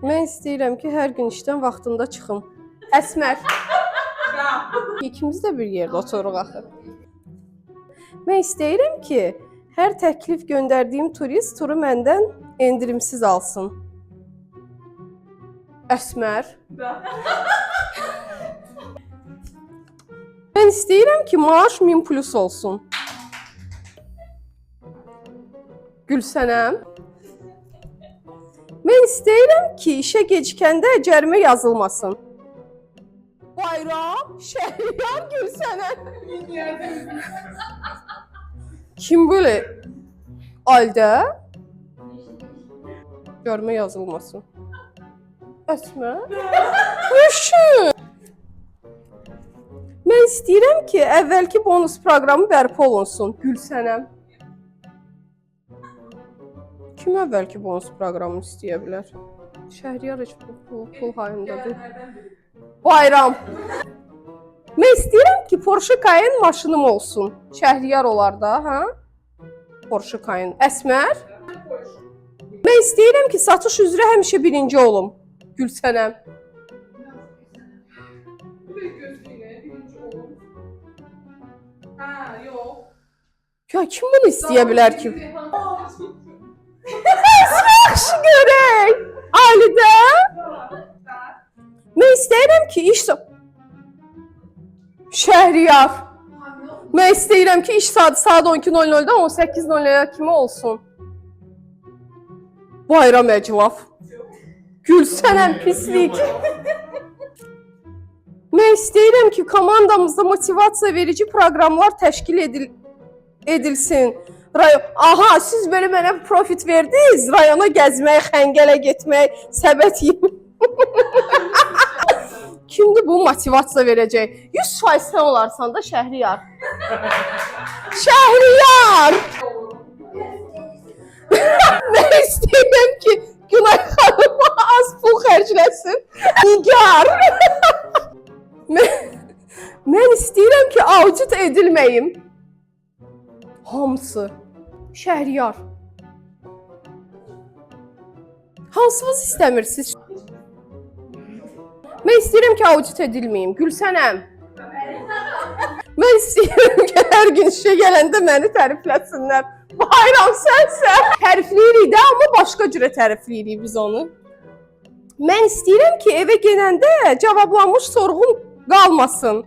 Mən istəyirəm ki, hər gün işdən vaxtında çıxım. Əsmər. İkimiz də bir yerdə oturuq axı. Mən istəyirəm ki, hər təklif göndərdiyim turist turu məndən endirimsiz alsın. Əsmər. Mən istəyirəm ki, maaş 1000 plus olsun. Gülsənəm. Mən istəyirəm ki, işə gecikəndə cərimə yazılmasın. Bayram, Şəhriyar, Gülsənəm. Kim böyle? Aldə? Cərimə yazılmasın. Əsmər? Düşün. Mən istəyirəm ki, əvvəlki bonus proqramı bərpa olunsun. Gülsənəm. Kim əvvəlki bonus proqramını istəyə bilər? Şəhriyar heç pul hayındadır. Bayram. Mən istəyirəm ki, Porsche Cayenne maşınım olsun. Şəhriyar olar da, hə? Porsche Cayenne. Əsmər. Mən istəyirəm ki, satış üzrə həmişə birinci olum. Gülsənəm. Ya kim bunu istəyə bilər ki? Yaxşı görək. Alidə. Mən istəyirəm ki, Şəhriyar. Mən istəyirəm ki, iş saat 12:00-dan 18:00-ya kimi olsun. Bayram əclaf. Gülsənəm pislik. Mən istəyirəm ki, komandamızda motivasiya verici proqramlar təşkil edilsin. Aha, siz belə mənə profit verdiniz, rayona gəzmək, xəngələ getmək, səbət yemək. Kimdir bu motivasiya verəcək? 100% sən olarsan da Şəhriyar. Şəhriyar! Mən istəyirəm ki, Günay xanıma az pul xərcləsin. Nigar! Mən istəyirəm ki, audit edilməyim. Hamısı. Şəhriyar. Hansınız istəmirsiniz? Mən istəyirəm ki, audit edilməyim. Gülsənəm. Mən istəyirəm ki, hər gün işə gələndə məni tərifləsinlər. Bayram sənsən. Tərifləyirik də, amma başqa cürə tərifləyirik biz onu. Mən istəyirəm ki, evə gələndə cavablanmış sorğum qalmasın.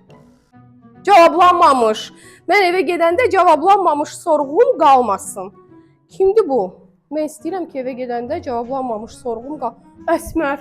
Cavablanmamış. Mən evə gedəndə cavablanmamış sorğum qalmasın. Kimdir bu? Mən istəyirəm ki, evə gedəndə cavablanmamış sorğum qalmasın. Əsmər.